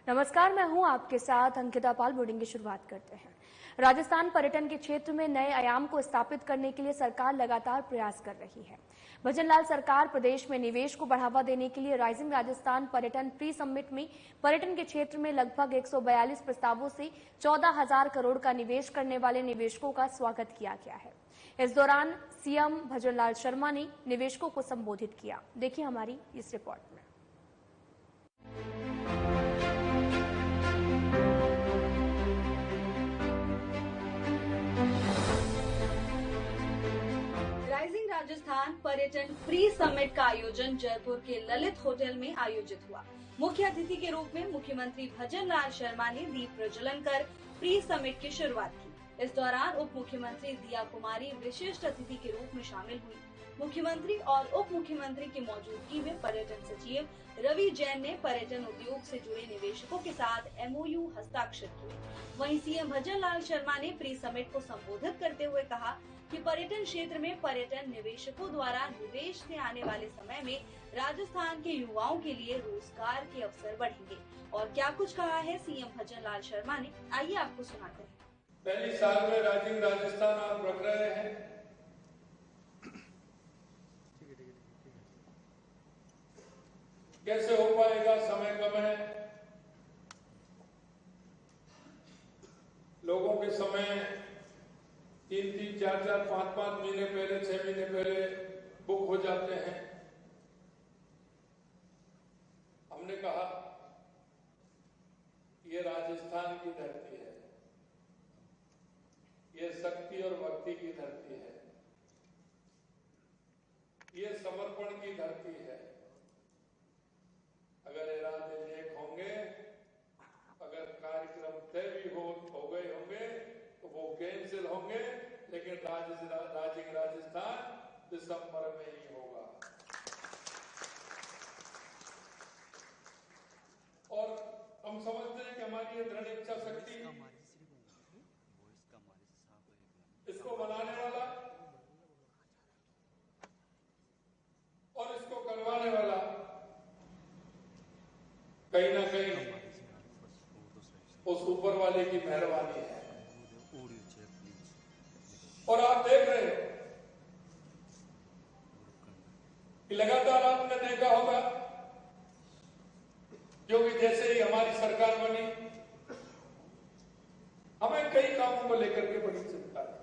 नमस्कार, मैं हूं आपके साथ अंकिता पाल। बुलेटिन की शुरुआत करते हैं। राजस्थान पर्यटन के क्षेत्र में नए आयाम को स्थापित करने के लिए सरकार लगातार प्रयास कर रही है। भजनलाल सरकार प्रदेश में निवेश को बढ़ावा देने के लिए राइजिंग राजस्थान पर्यटन प्री समिट में पर्यटन के क्षेत्र में लगभग 142 प्रस्तावों से 14,000 करोड़ का निवेश करने वाले निवेशकों का स्वागत किया गया है। इस दौरान सीएम भजनलाल शर्मा ने निवेशकों को संबोधित किया। देखिए हमारी इस रिपोर्ट में। राइजिंग राजस्थान पर्यटन प्री समिट का आयोजन जयपुर के ललित होटल में आयोजित हुआ। मुख्य अतिथि के रूप में मुख्यमंत्री भजनलाल शर्मा ने दीप प्रज्वलन कर प्री समिट की शुरुआत की। इस दौरान उप मुख्यमंत्री दिया कुमारी विशिष्ट अतिथि के रूप में शामिल हुई। मुख्यमंत्री और उप मुख्यमंत्री की मौजूदगी में पर्यटन सचिव रवि जैन ने पर्यटन उद्योग से जुड़े निवेशकों के साथ MOU हस्ताक्षर किए। वहीं सीएम भजनलाल शर्मा ने प्री समिट को संबोधित करते हुए कहा कि पर्यटन क्षेत्र में पर्यटन निवेशकों द्वारा निवेश से आने वाले समय में राजस्थान के युवाओं के लिए रोजगार के अवसर बढ़ेंगे। और क्या कुछ कहा है सीएम भजनलाल शर्मा ने, आइए आपको सुनाते हैं। पहली साल में राइजिंग राजस्थान आप रख रहे हैं। कैसे हो पाएगा, समय कम है, लोगों के समय 3-3, 4-4, 5-5 महीने पहले, 6 महीने पहले बुक हो जाते हैं। हमने कहा ये राजस्थान की धरती है, ये शक्ति और भक्ति की धरती है, ये समर्पण की धरती है। अगर इरादे नेक होंगे, अगर कार्यक्रम तय भी हो गए होंगे तो वो कैंसिल होंगे, लेकिन राइजिंग राजस्थान दिसंबर में ही होगा। और हम समझते हैं कि हमारी ये दृढ़ इच्छा शक्ति, इसको बनाने वाला और इसको करवाने वाला कहीं ना कहीं उस ऊपर वाले की मेहरबानी है। और आप देख रहे हो कि लगातार आपने देखा होगा, क्योंकि जैसे ही हमारी सरकार बनी, हमें कई कामों को लेकर के बड़ी चिंता थी।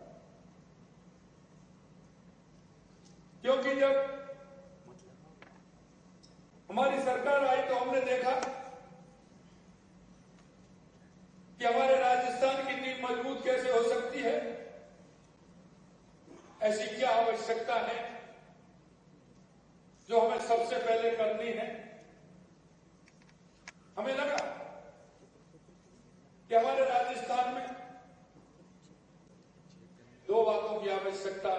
क्योंकि जब हमारी सरकार आई तो हमने देखा कि हमारे राजस्थान की नींव मजबूत कैसे हो सकती है, ऐसी क्या आवश्यकता है जो हमें सबसे पहले करनी है। हमें लगा कि हमारे राजस्थान में 2 बातों की आवश्यकता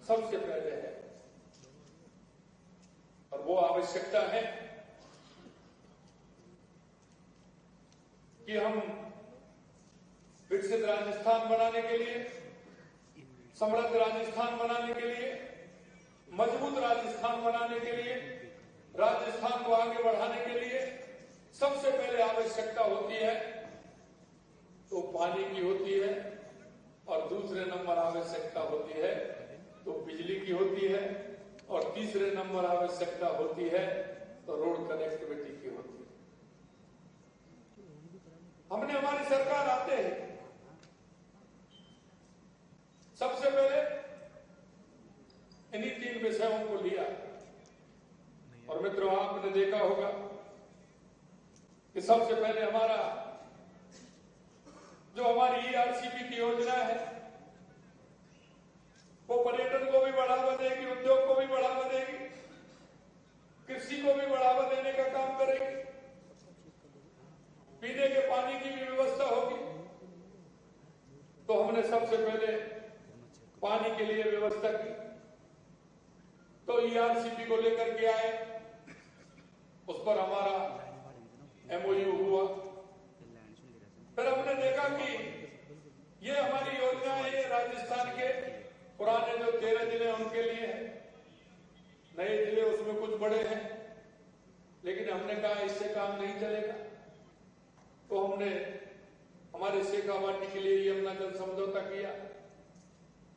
सबसे पहले है, और वो आवश्यकता है कि हम विकसित राजस्थान बनाने के लिए, समृद्ध राजस्थान बनाने के लिए, मजबूत राजस्थान बनाने के लिए, राजस्थान को आगे बढ़ाने के लिए सबसे पहले आवश्यकता होती है तो पानी की होती है, और दूसरे नंबर आवश्यकता होती है तो बिजली की होती है, और तीसरे नंबर आवश्यकता होती है तो रोड कनेक्टिविटी की होती है। हमने हमारी सरकार आते हैं सबसे पहले इन्हीं 3 विषयों को लिया। और मित्रों, आपने देखा होगा कि सबसे पहले हमारा जो हमारी ERCP की योजना है, वो पर्यटन को भी बढ़ावा देगी, उद्योग को भी बढ़ावा देगी, कृषि को भी बढ़ावा देने का काम करेगी, पीने के पानी की भी व्यवस्था होगी। तो हमने सबसे पहले पानी के लिए व्यवस्था की, तो ERCP को लेकर के आए, उस पर हमारा MOU हुआ। फिर हमने देखा कि ये हमारी योजना है, ये राजस्थान के पुराने जो 13 जिले उनके लिए है, नए जिले उसमें कुछ बड़े हैं, लेकिन लेकिन हमने कहा इससे काम नहीं चलेगा, तो हमने हमारे शेखावाटी के लिए यमुना जल समझौता किया।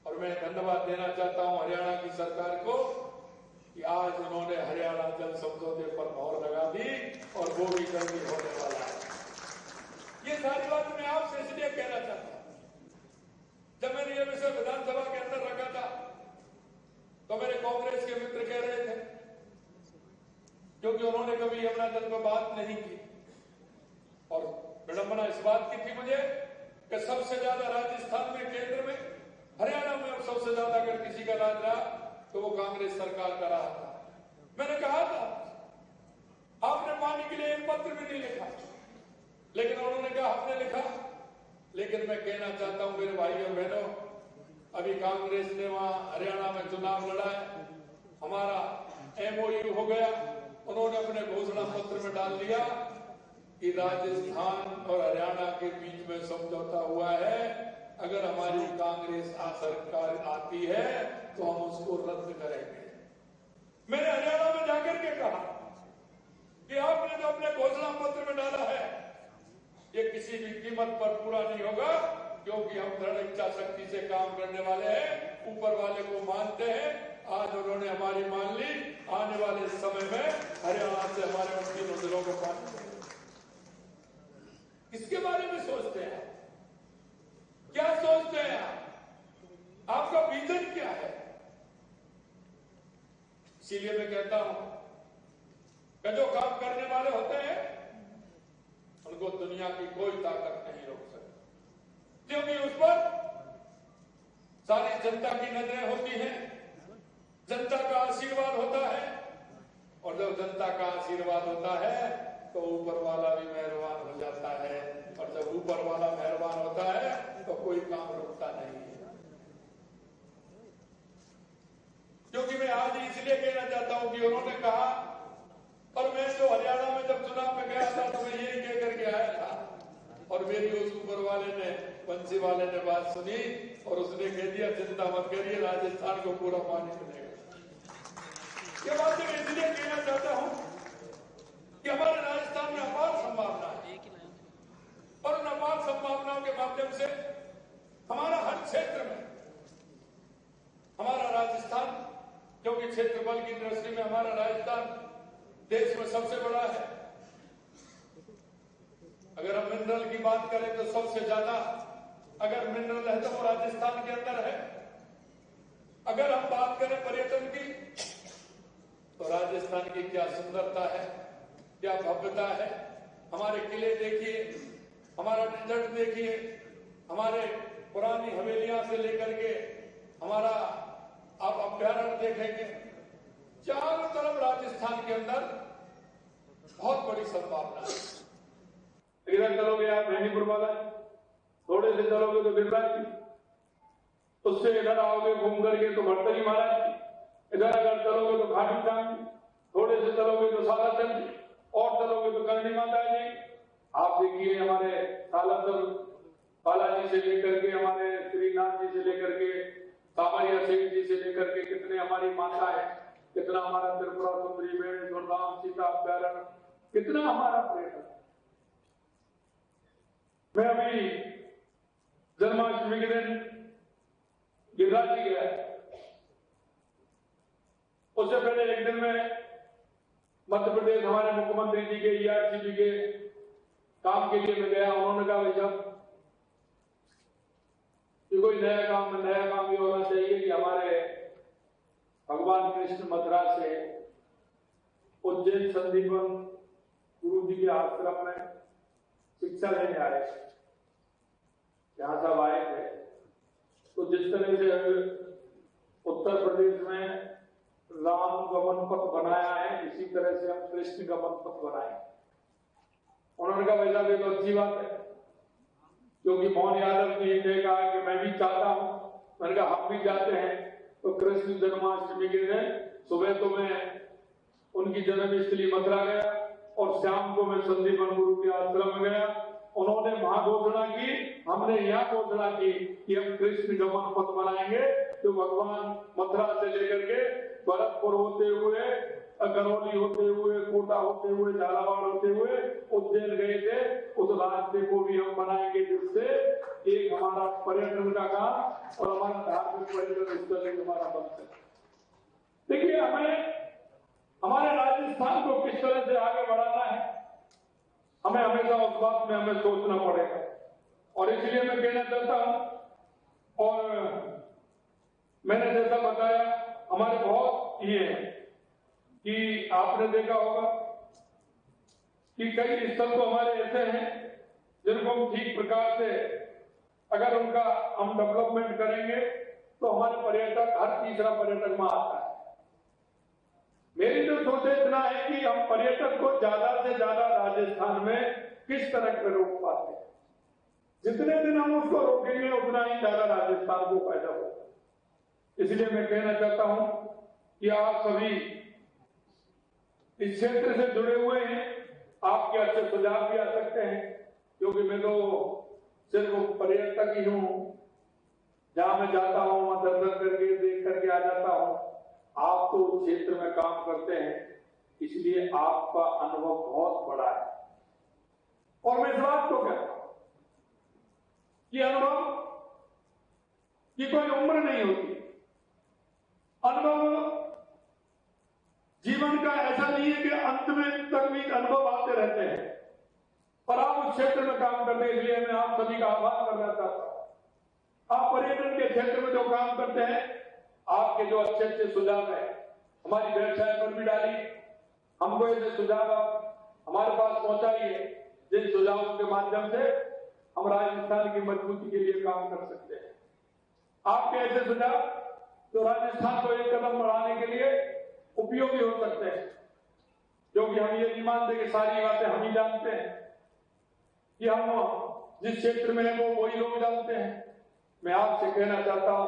और मैं धन्यवाद देना चाहता हूं हरियाणा की सरकार को कि आज उन्होंने हरियाणा जल समझौते पर मोहर लगा दी और वो भी जल्दी होने वाला है। ये सारी बात मैं आपसे इसलिए कहना चाहता हूं, जब मैंने ये विषय विधानसभा के अंदर रखा था तो मेरे कांग्रेस के मित्र कह रहे थे, क्योंकि उन्होंने कभी यमुना जल पर बात नहीं की, और विडंबना इस बात की थी मुझे कि सबसे ज्यादा राजस्थान में, केंद्र में, हरियाणा में और सबसे ज्यादा अगर किसी का राज रहा तो वो कांग्रेस सरकार का रहा था। मैंने कहा था आपने पानी के लिए एक पत्र भी नहीं लिखा, लेकिन उन्होंने कहा हमने लिखा। लेकिन मैं कहना चाहता हूं मेरे भाई और बहनों, अभी कांग्रेस ने वहां हरियाणा में चुनाव लड़ा है, हमारा MOU हो गया, उन्होंने अपने घोषणा पत्र में डाल दिया कि राजस्थान और हरियाणा के बीच में समझौता हुआ है, अगर हमारी कांग्रेस सरकार आती है तो हम उसको रद्द करेंगे। मैंने हरियाणा में जाकर के कहा कि आपने जो अपने घोषणा पत्र में डाला है ये किसी भी कीमत पर पूरा नहीं होगा, क्योंकि हम दृढ़ इच्छा शक्ति से काम करने वाले हैं, ऊपर वाले को मानते हैं। आज उन्होंने हमारी मान ली, आने वाले समय में हरियाणा से हमारे उन तीनों जिलों को पानी देंगे। इसके बारे में सोचते हैं, क्या सोचते हैं आपका विजन क्या है? इसीलिए मैं कहता हूं कि जो काम करने वाले होते हैं उनको दुनिया की कोई ताकत नहीं रोक सकती, क्योंकि उस पर सारी जनता की नजरें होती हैं, जनता का आशीर्वाद होता है, और जब जनता का आशीर्वाद होता है तो ऊपर वाला भी मेहरबान हो जाता है, और जब ऊपर वाला मेहरबान होता है तो कोई काम रुकता नहीं है। क्योंकि मैं आज इसलिए कहना चाहता हूं कि उन्होंने कहा, और मैं जो हरियाणा में जब चुनाव में गया था तो मैं यही कह करके आया था, और मेरी उस ऊपर वाले ने, बंसी वाले ने बात सुनी और उसने कह दिया चिंता मत करिए, राजस्थान को पूरा पानी मिलेगा। ये बात मैं इसलिए कहना चाहता हूं कि हमारे राजस्थान में अपार संभावना है, और उन अपार संभावनाओं के माध्यम से हमारा हर क्षेत्र में, हमारा राजस्थान, क्योंकि क्षेत्रफल की दृष्टि में हमारा राजस्थान देश में सबसे बड़ा है। अगर हम मिनरल की बात करें तो सबसे ज्यादा अगर मिनरल है तो वो राजस्थान के अंदर है। अगर हम बात करें पर्यटन की तो राजस्थान की क्या सुंदरता है, क्या भव्यता है। हमारे किले देखिए, हमारा डेजर्ट देखिए, हमारे पुरानी हवेलियां से लेकर के हमारा आप अभ्यारण्य देखेंगे, चारों तरफ राजस्थान के अंदर बहुत बड़ी संभावना है। इधर चलोगे आप मेहंदीपुर वाला, थोड़े से चलोगे तो गिरिराज की, उससे इधर आओगे घूम करके तो भरतरी महाराज की, इधर अगर चलोगे तो घाटू श्याम की, थोड़े से चलोगे तो सालासर की, और चलोगे तो करणी माता जी। आप देखिए हमारे सालासर बालाजी से लेकर के, हमारे श्रीनाथ जी से लेकर के, सामरिया सिंह जी से लेकर के कितने हमारी माता है, कितना हमारा त्रिपुरा सुंदरी, वेणेश्वर धाम, सीता अभ्यारण्य, कितना हमारा पर्यटन। मैं अभी जन्माष्टमी के दिन गिरिराज जी गया, उससे पहले एक दिन में मध्य प्रदेश हमारे मुख्यमंत्री जी के ERCB के काम के लिए मैं गया। उन्होंने कहा भाई साहब कि कोई नया काम ये होना चाहिए कि हमारे भगवान कृष्ण मथुरा से उज्जैन संदीपन गुरु जी के आश्रम में शिक्षा लेने आए, यहाँ सब आए थे। तो जिस तरह से उत्तर प्रदेश में राम गमन पथ बनाया है, इसी तरह से हम कृष्ण गमन पथ बनाए। उन्होंने कहा वैसा भी तो अच्छी बात है, क्योंकि मोहन यादव जी ने कहा कि मैं भी चाहता हूं। मैंने कहा हम भी चाहते हैं। तो कृष्ण जन्माष्टमी के दिन सुबह तो मैं उनकी जन्मस्थली मथुरा गया और शाम को मैं संदीपन गुरु के आश्रम में गया। उन्होंने वहां घोषणा की, हमने यहाँ घोषणा की कि हम कृष्ण गमन पथ बनाएंगे, तो भगवान मथुरा से लेकर के भरतपुर होते हुए करौली होते हुए, कोटा होते हुए, झालावाड़ होते हुए उज्जैन गए थे। उस रास्ते को भी हम बनाएंगे, जिससे एक हमारा पर्यटन का काम और हमारा धार्मिक पर्यटन स्थल हमारा बन सके। देखिए, हमें हमारे राजस्थान को किस तरह से आगे बढ़ाना है, हमें हमेशा उस बात में हमें सोचना पड़ेगा। और इसलिए मैं कहना चाहता हूं, और मैंने जैसा बताया, हमारे बहुत ये है कि आपने देखा होगा कि कई स्थल तो हमारे ऐसे हैं जिनको हम ठीक प्रकार से अगर उनका हम डेवलपमेंट करेंगे तो हमारे पर्यटक, हर तीसरा पर्यटक में आता है। मेरी जो सोच इतना है कि हम पर्यटक को ज्यादा से ज्यादा राजस्थान में किस तरह से रोक पाते हैं। जितने दिन हम उसको रोकेंगे उतना ही ज्यादा राजस्थान को फायदा होगा। इसलिए मैं कहना चाहता हूं कि आप सभी इस क्षेत्र से जुड़े हुए हैं, आपके अच्छे सुझाव भी आ सकते हैं, क्योंकि मैं तो सिर्फ पर्यटक ही हूं। जहां मैं जाता हूं वहां दर्शन करके देख करके आ जाता हूं। आप तो उस क्षेत्र में काम करते हैं, इसलिए आपका अनुभव बहुत बड़ा है। और मैं इस बात को कहता हूं कि अनुभव की कोई उम्र नहीं होती। अनुभव जीवन का ऐसा नहीं है कि अंत में तक भी अनुभव आते रहते हैं। पर आप उस क्षेत्र में काम करते हैं, इसलिए मैं आप सभी का आभार करना चाहता हूं। आप पर्यटन के क्षेत्र में जो काम करते हैं, आपके जो अच्छे अच्छे सुझाव है, हमारी वेबसाइट पर भी डालिए। हमको ऐसे सुझाव हमारे पास पहुंचाइए, जिन सुझावों के माध्यम से हम राजस्थान की मजबूती के लिए काम कर सकते हैं। आपके ऐसे सुझाव तो राजस्थान को एक कदम बढ़ाने के लिए उपयोगी हो सकते हैं, क्योंकि हम ये नहीं मानते कि सारी बातें हम ही जानते हैं, कि हम जिस क्षेत्र में है वो वही लोग जानते हैं। मैं आपसे कहना चाहता हूं,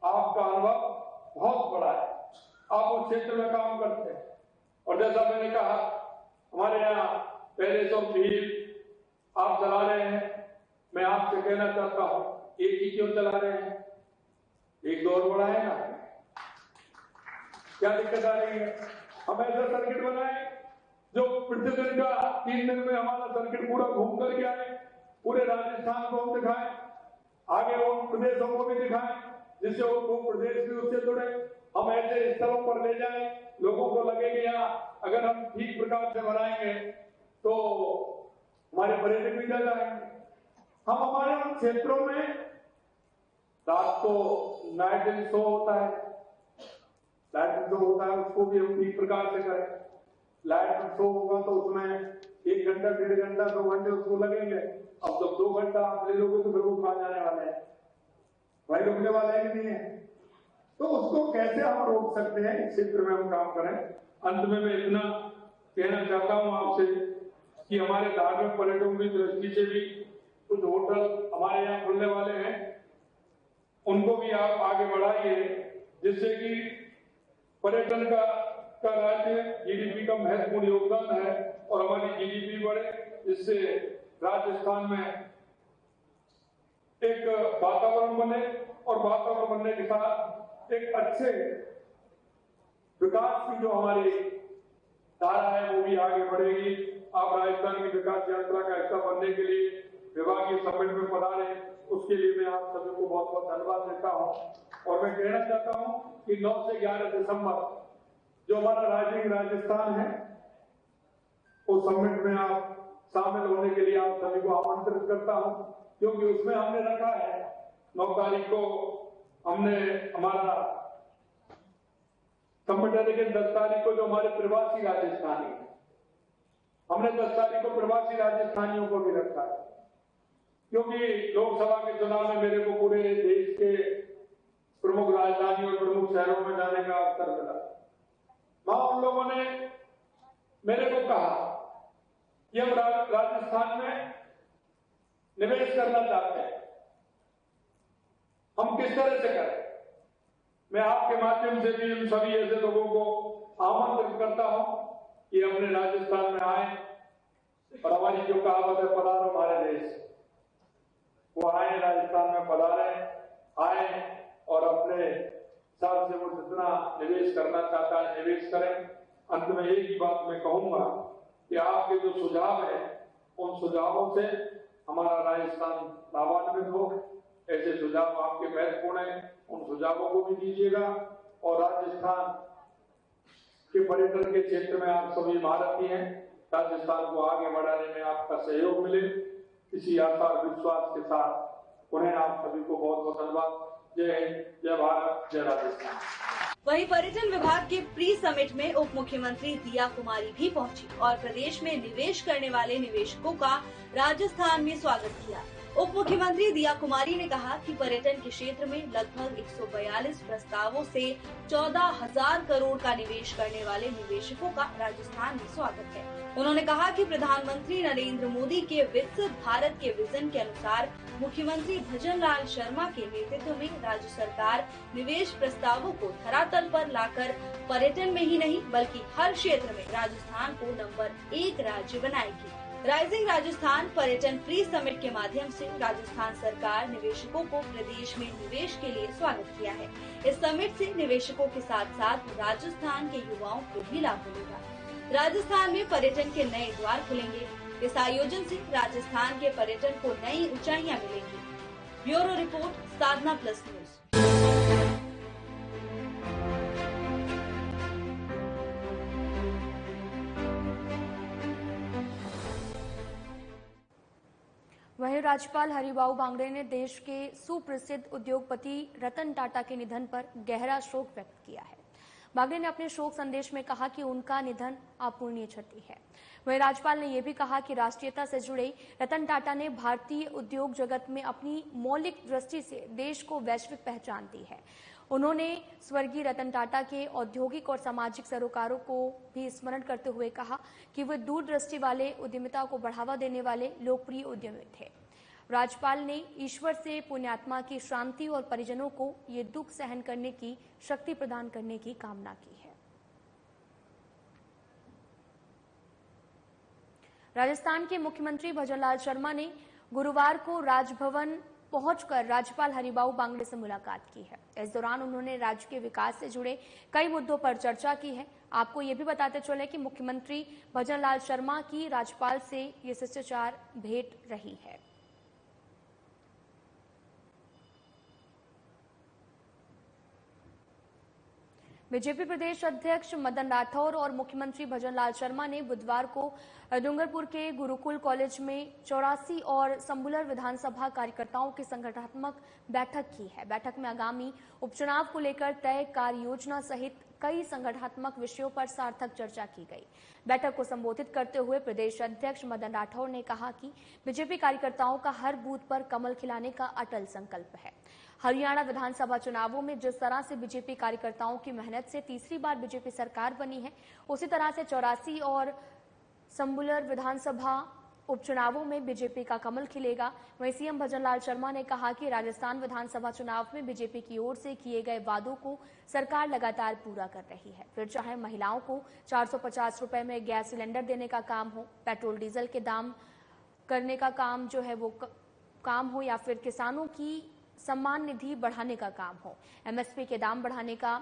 आपका अनुभव बहुत बड़ा है, आप उस क्षेत्र में काम करते हैं। और जैसा मैंने कहा, हमारे यहाँ पैलेस ऑफ व्हील आप चला रहे हैं। मैं आपसे कहना चाहता हूं, एक ही क्यों चला रहे हैं, एक दौर बड़ा है ना, क्या दिक्कत आ रही है? हम ऐसा सर्किट बनाए जो प्रतिदिन का 3 दिन में हमारा सर्किट पूरा घूम करके आए, पूरे राजस्थान को हम दिखाएं, आगे वो प्रदेशों को भी दिखाएं, जिससे वो प्रदेश भी उससे जुड़े। हम ऐसे स्थलों पर ले जाएं, लोगों को लगे कि यहाँ अगर हम ठीक प्रकार से बनाएंगे तो हमारे पर्यटक भी ज्यादा आएंगे। हम हमारे उन क्षेत्रों में रात को नाइट शो होता है, लाइट शो होता है, उसको भी हम ठीक प्रकार से करें। लाइट शो होगा तो उसमें 1 घंटा, 1.5 घंटा, 2 घंटे उसको लगेंगे। अब जब 2 घंटा आप ले लोगे तो फिर वो कहाँ जाने वाले हैं, वही रुकने वाले हैं कि नहीं है? तो उसको कैसे हम रोक सकते हैं, इस क्षेत्र में हम काम करें। अंत में मैं इतना कहना चाहता हूं आपसे कि हमारे धार्मिक पर्यटकों की दृष्टि से भी कुछ होटल हमारे यहाँ खुलने वाले हैं, उनको भी आप आगे बढ़ाइए, जिससे कि पर्यटन का राज्य जीडीपी का महत्वपूर्ण योगदान है और हमारी जीडीपी बढ़े, जिससे राजस्थान में एक वातावरण बने और वातावरण बनने के साथ एक अच्छे विकास की जो हमारी धारा है वो भी आगे बढ़ेगी। आप राजस्थान की विकास यात्रा का हिस्सा बनने के लिए विभागीय समिट में पधारे, उसके लिए मैं आप सभी को बहुत बहुत धन्यवाद देता हूं। और मैं कहना चाहता हूं कि 9 से 11 दिसंबर जो हमारा राजस्थान है, उस समिट में आप शामिल होने के लिए आप सभी को आमंत्रित करता हूं, क्योंकि उसमें हमने रखा है 9 तारीख को हमने हमारा समिट है, लेकिन 10 तारीख को जो हमारे प्रवासी राजस्थानी है, हमने 10 तारीख को प्रवासी राजस्थानियों को भी रखा है, क्योंकि लोकसभा के चुनाव में मेरे को पूरे देश के प्रमुख राजधानी और प्रमुख शहरों में जाने का अवसर मिला। वहां उन लोगों ने मेरे को कहा कि हम राजस्थान में निवेश करना चाहते हैं, हम किस तरह से करें। मैं आपके माध्यम से भी इन सभी ऐसे लोगों को आमंत्रित करता हूं कि अपने राजस्थान में आए और हमारी जो कहावत है, पधारो हमारे देश, वो आए, राजस्थान में पधारे, आए और अपने हिसाब से वो जितना निवेश करना चाहता है निवेश करें। अंत में एक ही बात मैं कहूंगा कि आपके जो सुझाव है उन सुझावों से हमारा राजस्थान लाभान्वित हो। ऐसे सुझाव आपके महत्वपूर्ण हैं, उन सुझावों को भी दीजिएगा और राजस्थान के पर्यटन के क्षेत्र में आप सभी महारथी हैं, राजस्थान को आगे बढ़ाने में आपका सहयोग मिले, इसी आशा और विश्वास के साथ उन्हें आप सभी को बहुत बहुत धन्यवाद। जय हिंद, जय भारत, जय राजस्थान। वहीं पर्यटन विभाग के प्री समिट में उप मुख्यमंत्री दिया कुमारी भी पहुंची और प्रदेश में निवेश करने वाले निवेशकों का राजस्थान में स्वागत किया। उप मुख्यमंत्री दिया कुमारी ने कहा कि पर्यटन के क्षेत्र में लगभग 142 प्रस्तावों से 14,000 करोड़ का निवेश करने वाले निवेशकों का राजस्थान में स्वागत है। उन्होंने कहा कि प्रधानमंत्री नरेंद्र मोदी के विकसित भारत के विजन के अनुसार मुख्यमंत्री भजन लाल शर्मा के नेतृत्व में राज्य सरकार निवेश प्रस्तावों को धरातल पर लाकर पर्यटन में ही नहीं बल्कि हर क्षेत्र में राजस्थान को नंबर 1 राज्य बनाएगी। राइजिंग राजस्थान पर्यटन प्री समिट के माध्यम से राजस्थान सरकार निवेशकों को प्रदेश में निवेश के लिए स्वागत किया है। इस समिट से निवेशकों के साथ साथ राजस्थान के युवाओं को भी लाभ मिलेगा। राजस्थान में पर्यटन के नए द्वार खुलेंगे। इस आयोजन से राजस्थान के पर्यटन को नई ऊंचाइयां मिलेंगी। ब्यूरो रिपोर्ट, साधना प्लस न्यूज। वहीं राज्यपाल हरिभाऊ बागड़े ने देश के सुप्रसिद्ध उद्योगपति रतन टाटा के निधन पर गहरा शोक व्यक्त किया है। बागड़े ने अपने शोक संदेश में कहा कि उनका निधन अपूरणीय क्षति है। वहीं राज्यपाल ने यह भी कहा कि राष्ट्रीयता से जुड़े रतन टाटा ने भारतीय उद्योग जगत में अपनी मौलिक दृष्टि से देश को वैश्विक पहचान दी है। उन्होंने स्वर्गीय रतन टाटा के औद्योगिक और सामाजिक सरोकारों को भी स्मरण करते हुए कहा कि वे दूरदृष्टि वाले, उद्यमिता को बढ़ावा देने वाले लोकप्रिय उद्यमी थे। राज्यपाल ने ईश्वर से पुण्यात्मा की शांति और परिजनों को ये दुख सहन करने की शक्ति प्रदान करने की कामना की है। राजस्थान के मुख्यमंत्री भजन लाल शर्मा ने गुरुवार को राजभवन पहुंचकर राज्यपाल हरिभाऊ बागड़े से मुलाकात की है। इस दौरान उन्होंने राज्य के विकास से जुड़े कई मुद्दों पर चर्चा की है। आपको ये भी बताते चले कि मुख्यमंत्री भजन लाल शर्मा की राज्यपाल से ये शिष्टाचार भेंट रही है। बीजेपी प्रदेश अध्यक्ष मदन राठौर और मुख्यमंत्री भजन लाल शर्मा ने बुधवार को डूंगरपुर के गुरुकुल कॉलेज में 84 और संबुलर विधानसभा कार्यकर्ताओं की संगठनात्मक बैठक की है। बैठक में आगामी उपचुनाव को लेकर तय कार्य योजना सहित कई संगठनात्मक विषयों पर सार्थक चर्चा की गई। बैठक को संबोधित करते हुए प्रदेश अध्यक्ष मदन राठौर ने कहा कि बीजेपी कार्यकर्ताओं का हर बूथ पर कमल खिलाने का अटल संकल्प है। हरियाणा विधानसभा चुनावों में जिस तरह से बीजेपी कार्यकर्ताओं की मेहनत से तीसरी बार बीजेपी सरकार बनी है, उसी तरह से 84 और संबुलर विधानसभा उपचुनावों में बीजेपी का कमल खिलेगा। वहीं सीएम भजन लाल शर्मा ने कहा कि राजस्थान विधानसभा चुनाव में बीजेपी की ओर से किए गए वादों को सरकार लगातार पूरा कर रही है। फिर चाहे महिलाओं को 450 रुपए में गैस सिलेंडर देने का काम हो, पेट्रोल डीजल के दाम करने का काम जो है वो काम हो, या फिर किसानों की सम्मान निधि बढ़ाने का काम हो, एमएसपी के दाम बढ़ाने का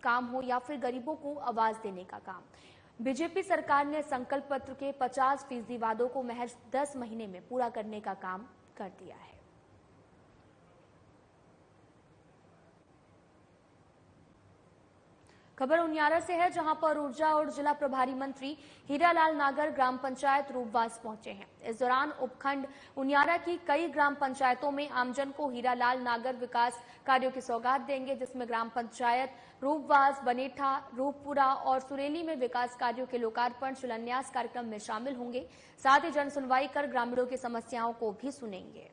काम हो, या फिर गरीबों को आवाज देने का काम। बीजेपी सरकार ने संकल्प पत्र के 50% वादों को महज 10 महीने में पूरा करने का काम कर दिया है। खबर उनियारा से है, जहां पर ऊर्जा और जिला प्रभारी मंत्री हीरालाल नागर ग्राम पंचायत रूपवास पहुंचे हैं। इस दौरान उपखंड उनियारा की कई ग्राम पंचायतों में आमजन को हीरालाल नागर विकास कार्यों की सौगात देंगे, जिसमें ग्राम पंचायत रूपवास, बनेठा, रूपपुरा और सुरेली में विकास कार्यों के लोकार्पण शिलान्यास कार्यक्रम में शामिल होंगे। साथ ही जन सुनवाई कर ग्रामीणों की समस्याओं को भी सुनेंगे।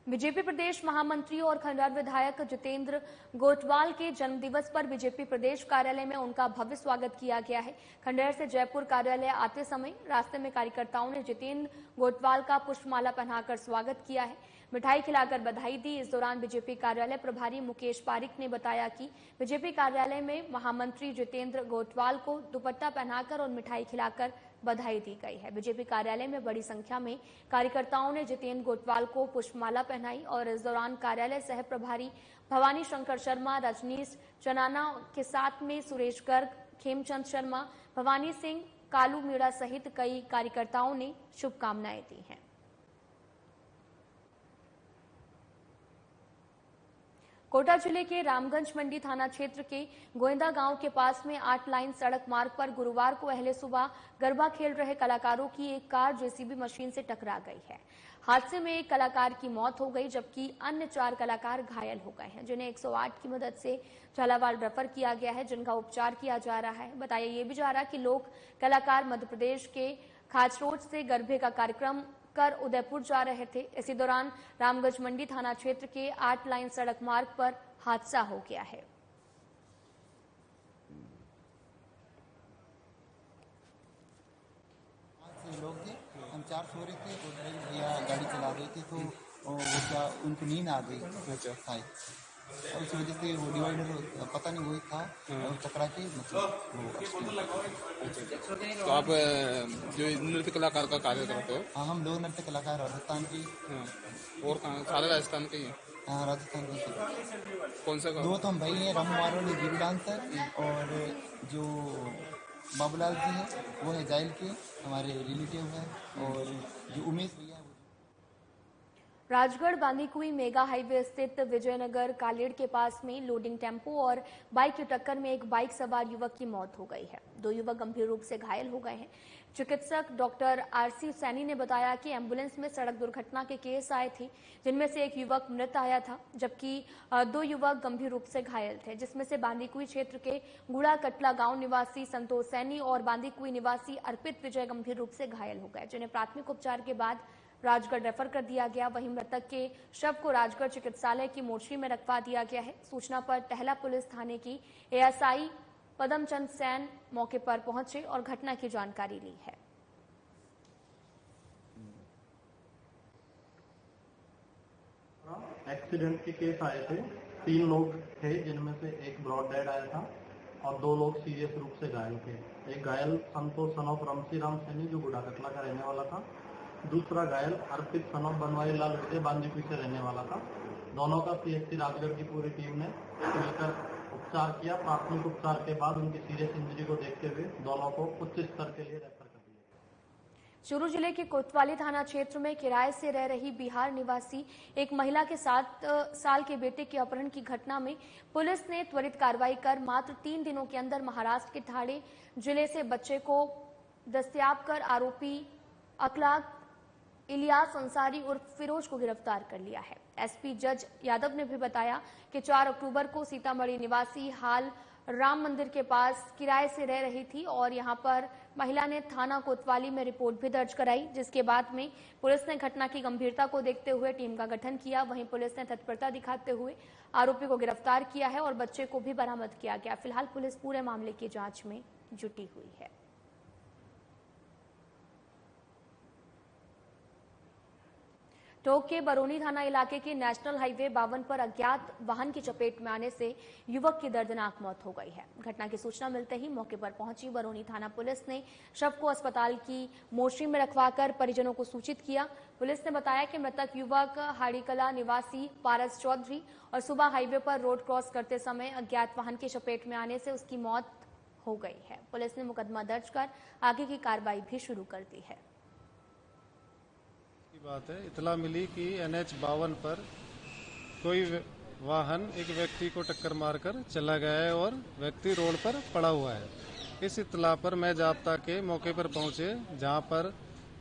बीजेपी प्रदेश महामंत्री और खंडार विधायक जितेंद्र गोटवाल के जन्मदिवस पर बीजेपी प्रदेश कार्यालय में उनका भव्य स्वागत किया गया है। खंडेर से जयपुर कार्यालय आते समय रास्ते में कार्यकर्ताओं ने जितेंद्र गोटवाल का पुष्पमाला पहनाकर स्वागत किया है। मिठाई खिलाकर बधाई दी। इस दौरान बीजेपी कार्यालय प्रभारी मुकेश पारिक ने बताया कि बीजेपी कार्यालय में महामंत्री जितेंद्र गोटवाल को दुपट्टा पहनाकर और मिठाई खिलाकर बधाई दी गई है। बीजेपी कार्यालय में बड़ी संख्या में कार्यकर्ताओं ने जितेंद्र गोटवाल को पुष्पमाला पहनाई और इस दौरान कार्यालय सह प्रभारी भवानी शंकर शर्मा, रजनीश चनाना के साथ में सुरेश गर्ग, खेमचंद शर्मा, भवानी सिंह, कालू मीणा सहित कई कार्यकर्ताओं ने शुभकामनाएं दी हैं। कोटा जिले के रामगंज मंडी थाना क्षेत्र के गोविंदा गांव के पास में 8 लाइन सड़क मार्ग पर गुरुवार को अहले सुबह गरबा खेल रहे कलाकारों की एक कार जेसीबी मशीन से टकरा गई है। हादसे में एक कलाकार की मौत हो गई जबकि अन्य 4 कलाकार घायल हो गए हैं, जिन्हें 108 की मदद से झालावाड़ रेफर किया गया है, जिनका उपचार किया जा रहा है। बताया ये भी जा रहा है कि लोक कलाकार मध्य प्रदेश के खाचरोड से गरबे का कार्यक्रम कर उदयपुर जा रहे थे। इसी दौरान रामगंज मंडी थाना क्षेत्र के 8 लाइन सड़क मार्ग पर हादसा हो गया है। लोग थे, हम 4 सो रहे थे तो भैया गाड़ी चला रहे थे तो वो क्या उनको नींद आ गई। अच्छा। और उस वजह से वो डिवाइडर पता नहीं वही था और टकरा के मतलब तो आप जो नृत्य कलाकार का कार्य करते हो? हाँ, हम लोग नृत्य कलाकार राजस्थान के। और कहाँ? सारे राजस्थान के ही? हाँ, राजस्थान के। कौन सा? 2 तो हम भाई हैं, राम मारोड़ी गिरी डांसर, और जो बाबूलाल जी हैं वो है जाइल के हमारे रिलेटिव हैं, और जो उमेश भैया है। राजगढ़ बांदीकुई मेगा हाईवे स्थित विजयनगर कालेड़ के पास में लोडिंग टेम्पो और बाइक की टक्कर में एक बाइक सवार युवक की मौत हो गई है। 2 युवक गंभीर रूप से घायल हो गए हैं। चिकित्सक डॉक्टर आरसी सैनी ने बताया कि एम्बुलेंस में सड़क दुर्घटना के केस आए थे, जिनमें से एक युवक मृत आया था जबकि 2 युवक गंभीर रूप से घायल थे, जिसमें से बांदीकुई क्षेत्र के गुड़ा कटला गांव निवासी संतोष सैनी और बांदीकुई निवासी अर्पित विजय गंभीर रूप से घायल हो गए, जिन्हें प्राथमिक उपचार के बाद राजगढ़ रेफर कर दिया गया। वहीं मृतक के शव को राजगढ़ चिकित्सालय की मोर्चरी में रखवा दिया गया है। सूचना पर टहला पुलिस थाने की एएसआई पदमचंद सैन मौके पर पहुंचे और घटना की जानकारी ली है। एक्सीडेंट के केस आए थे, 3 लोग थे जिनमें से एक ब्रॉड डेड आया था और 2 लोग सीरियस रूप से घायल थे। एक घायल संतोष सन ऑफ रमसी राम सैनी जो गुड़ा कटला का रहने वाला था, दूसरा घायल अर्पित सन ऑफ बनवारी लाल विजय बांदीकुई से रहने वाला था। दोनों का सीएचसी राजगढ़ की पूरी टीम ने मिलकर उपचार किया। प्राथमिक उपचार के बाद उनकी सीरियस इंजरी को देखते हुए दोनों को उच्च स्तर के लिए रेफर कर दिया गया। चूरू जिले के कोतवाली थाना क्षेत्र में किराए से रह रही बिहार निवासी एक महिला के 7 साल के बेटे के अपहरण की घटना में पुलिस ने त्वरित कार्रवाई कर मात्र 3 दिनों के अंदर महाराष्ट्र के ठाणे जिले से बच्चे को दस्तयाब कर आरोपी अखलाक इलियास अंसारी उर्फ फिरोज को गिरफ्तार कर लिया है। एसपी जज यादव ने भी बताया कि 4 अक्टूबर को सीतामढ़ी निवासी हाल राम मंदिर के पास किराए से रह रही थी और यहां पर महिला ने थाना कोतवाली में रिपोर्ट भी दर्ज कराई, जिसके बाद में पुलिस ने घटना की गंभीरता को देखते हुए टीम का गठन किया। वहीं पुलिस ने तत्परता दिखाते हुए आरोपी को गिरफ्तार किया है और बच्चे को भी बरामद किया गया। फिलहाल पुलिस पूरे मामले की जांच में जुटी हुई है। टोंक के बरौनी थाना इलाके के नेशनल हाईवे 52 पर अज्ञात वाहन की चपेट में आने से युवक की दर्दनाक मौत हो गई है। घटना की सूचना मिलते ही मौके पर पहुंची बरौनी थाना पुलिस ने शव को अस्पताल की मोर्चरी में रखवाकर परिजनों को सूचित किया। पुलिस ने बताया कि मृतक युवक हाड़ीकला निवासी पारस चौधरी और सुबह हाईवे पर रोड क्रॉस करते समय अज्ञात वाहन की चपेट में आने से उसकी मौत हो गई है। पुलिस ने मुकदमा दर्ज कर आगे की कार्रवाई भी शुरू कर दी है। बात है, इतला मिली कि NH 52 पर कोई वाहन एक व्यक्ति को टक्कर मारकर चला गया है और व्यक्ति रोड पर पड़ा हुआ है। इस इतला पर मैं जाब्ता के मौके पर पहुंचे, जहां पर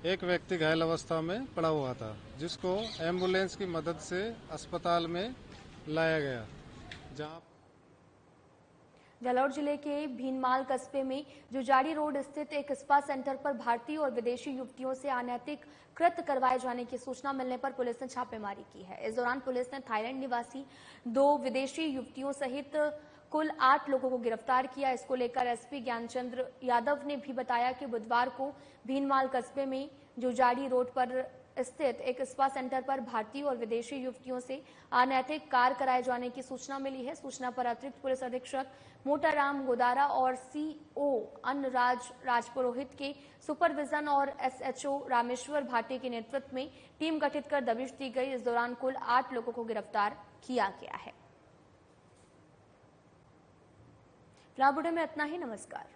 एक व्यक्ति घायल अवस्था में पड़ा हुआ था, जिसको एम्बुलेंस की मदद से अस्पताल में लाया गया। जहां जालौर जिले के भीनमाल कस्बे में जुजाड़ी रोड स्थित एक स्पा सेंटर पर भारतीय और विदेशी युवतियों से अनैतिक कृत्य करवाए जाने की सूचना मिलने पर पुलिस ने छापेमारी की है। इस दौरान पुलिस ने थाईलैंड निवासी 2 विदेशी युवतियों सहित कुल 8 लोगों को गिरफ्तार किया। इसको लेकर एसपी ज्ञानचंद्र यादव ने भी बताया कि बुधवार को भीनमाल कस्बे में जुजाड़ी रोड पर स्थित एक स्पा सेंटर पर भारतीय और विदेशी युवतियों से अनैतिक कार्य कराए जाने की सूचना मिली है। सूचना पर अतिरिक्त पुलिस अधीक्षक मोटाराम गोदारा और सीओ अन्नराज राजपुरोहित के सुपरविजन और एसएचओ रामेश्वर भाटी के नेतृत्व में टीम गठित कर दबिश दी गई। इस दौरान कुल 8 लोगों को गिरफ्तार किया गया है। फिलहाल बुलेटिन में इतना ही। नमस्कार।